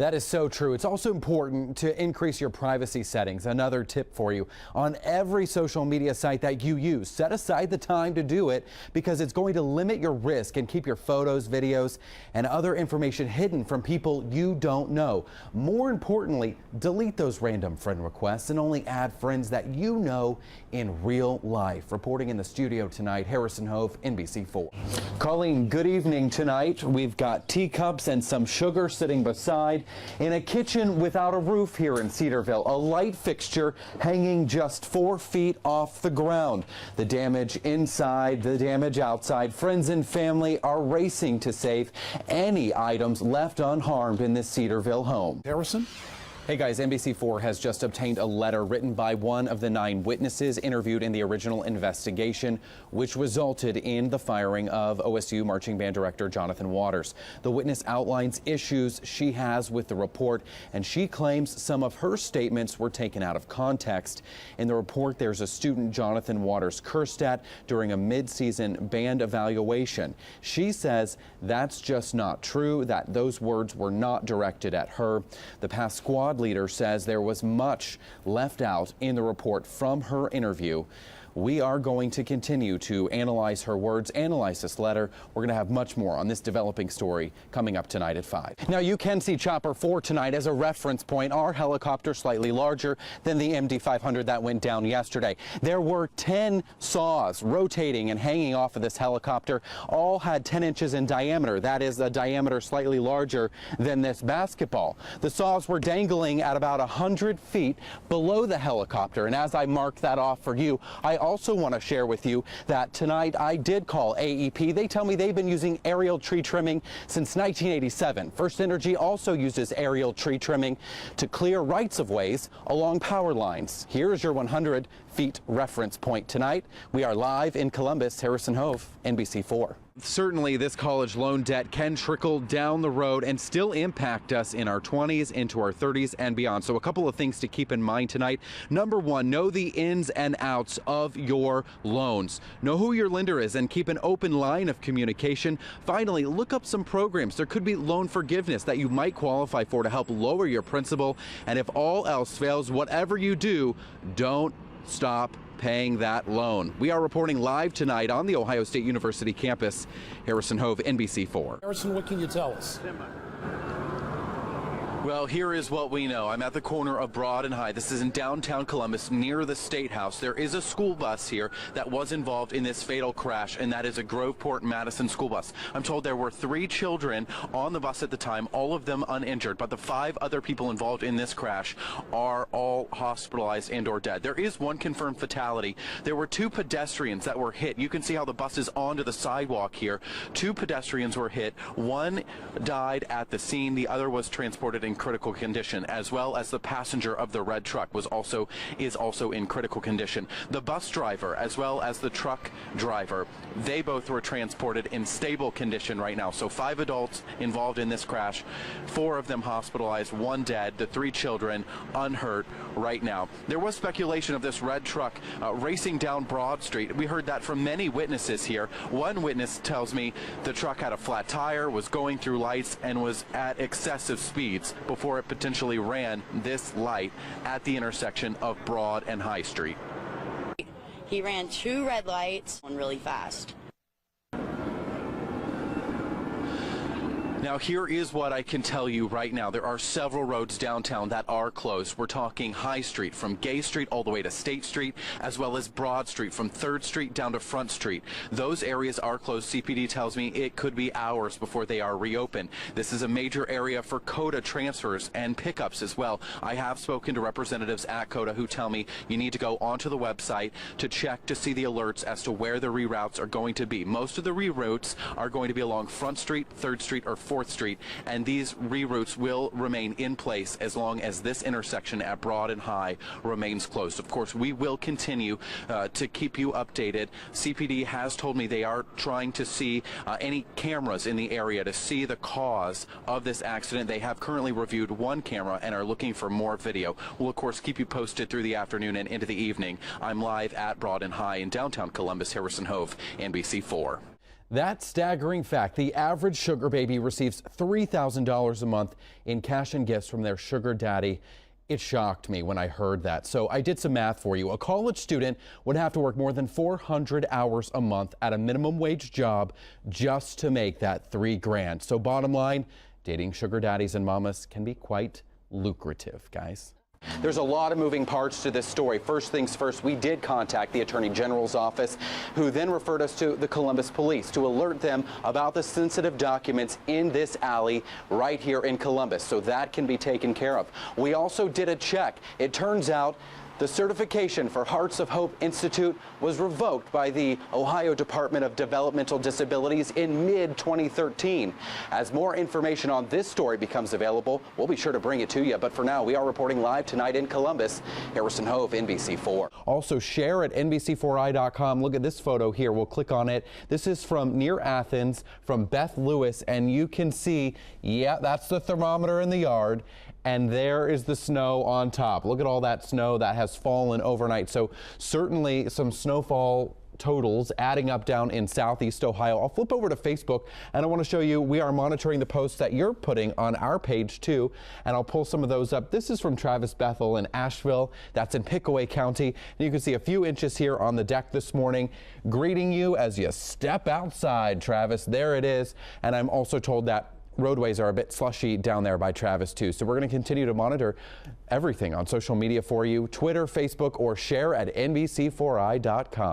That is so true. It's also important to increase your privacy settings. Another tip for you: on every social media site that you use, set aside the time to do it because it's going to limit your risk and keep your photos, videos, and other information hidden from people you don't know. More importantly, delete those random friend requests and only add friends that you know in real life. Reporting in the studio tonight, HarrisonHove, NBC4. Colleen, good evening. Tonight we've got teacups and some sugar sitting beside in a kitchen without a roof here in Cedarville, a light fixture hanging just 4 feet off the ground. The damage inside, the damage outside. Friends and family are racing to save any items left unharmed in this Cedarville home. Harrison? Hey guys, NBC4 has just obtained a letter written by one of the 9 witnesses interviewed in the original investigation, which resulted in the firing of OSU marching band director Jonathan Waters. The witness outlines issues she has with the report, and she claims some of her statements were taken out of context. In the report, there's a student Jonathan Waters cursed at during a mid-season band evaluation. She says that's just not true, that those words were not directed at her. The past squad leader says there was much left out in the report from her interview. We are going to continue to analyze her words, analyze this letter. We're going to have much more on this developing story coming up tonight at 5. Now, you can see Chopper 4 tonight as a reference point. Our helicopter slightly larger than the MD-500 that went down yesterday. There were 10 saws rotating and hanging off of this helicopter. All had 10 inches in diameter. That is a diameter slightly larger than this basketball. The saws were dangling at about 100 feet below the helicopter. And as I marked that off for you, I also want to share with you that tonight I did call AEP. They tell me they've been using aerial tree trimming since 1987. First Energy also uses aerial tree trimming to clear rights of ways along power lines. Here's your 100 feet reference point tonight. We are live in Columbus. HarrisonHove, NBC4. Certainly, this college loan debt can trickle down the road and still impact us in our 20s, into our 30s, and beyond. So a couple of things to keep in mind tonight. Number one, know the ins and outs of your loans. Know who your lender is and keep an open line of communication. Finally, look up some programs. There could be loan forgiveness that you might qualify for to help lower your principal. And if all else fails, whatever you do, don't stop paying that loan. We are reporting live tonight on the Ohio State University campus. HarrisonHove, NBC4. Harrison, what can you tell us? Well, here is what we know. I'm at the corner of Broad and High. This is in downtown Columbus near the State House. There is a school bus here that was involved in this fatal crash, and that is a Groveport Madison school bus. I'm told there were 3 children on the bus at the time, all of them uninjured, but the 5 other people involved in this crash are all hospitalized and or dead. There is one confirmed fatality. There were 2 pedestrians that were hit. You can see how the bus is onto the sidewalk here. 2 pedestrians were hit. One died at the scene. The other was transported in critical condition, as well as the passenger of the red truck is also in critical condition. The bus driver as well as the truck driver, they both were transported in stable condition right now. So 5 adults involved in this crash, 4 of them hospitalized, 1 dead, the 3 children unhurt right now. There was speculation of this red truck racing down Broad Street. We heard that from many witnesses here. One witness tells me the truck had a flat tire, was going through lights, and was at excessive speeds before it potentially ran this light at the intersection of Broad and High Street. He ran 2 red lights, one really fast. Now, here is what I can tell you right now. There are several roads downtown that are closed. We're talking High Street from Gay Street all the way to State Street, as well as Broad Street from 3rd Street down to Front Street. Those areas are closed. CPD tells me it could be hours before they are reopened. This is a major area for COTA transfers and pickups as well. I have spoken to representatives at COTA who tell me you need to go onto the website to check to see the alerts as to where the reroutes are going to be. Most of the reroutes are going to be along Front Street, 3rd Street, or 4th Street, and these reroutes will remain in place as long as this intersection at Broad and High remains closed. Of course, we will continue to keep you updated. CPD has told me they are trying to see any cameras in the area to see the cause of this accident. They have currently reviewed 1 camera and are looking for more video. We'll, of course, keep you posted through the afternoon and into the evening. I'm live at Broad and High in downtown Columbus. HarrisonHove, NBC4. That staggering fact, the average sugar baby receives $3,000 a month in cash and gifts from their sugar daddy. It shocked me when I heard that. So I did some math for you. A college student would have to work more than 400 hours a month at a minimum wage job just to make that $3 grand. So bottom line, dating sugar daddies and mamas can be quite lucrative, guys. There's a lot of moving parts to this story. First things first, we did contact the Attorney General's office, who then referred us to the Columbus Police to alert them about the sensitive documents in this alley right here in Columbus, so that can be taken care of. We also did a check. It turns out the certification for Hearts of Hope Institute was revoked by the Ohio Department of Developmental Disabilities in mid-2013. As more information on this story becomes available, we'll be sure to bring it to you. But for now, we are reporting live tonight in Columbus. HarrisonHove, NBC4. Also, share at NBC4i.com. Look at this photo here. We'll click on it. This is from near Athens, from Beth Lewis, and you can see, yeah, that's the thermometer in the yard. And there is the snow on top. Look at all that snow that has fallen overnight. So certainly some snowfall totals adding up down in southeast Ohio. I'll flip over to Facebook and I want to show you we are monitoring the posts that you're putting on our page too, and I'll pull some of those up. This is from Travis Bethel in Asheville. That's in Pickaway County. And you can see a few inches here on the deck this morning. Greeting you as you step outside, Travis. There it is. And I'm also told that roadways are a bit slushy down there by Travis too. So we're going to continue to monitor everything on social media for you, Twitter, Facebook, or share at NBC4i.com.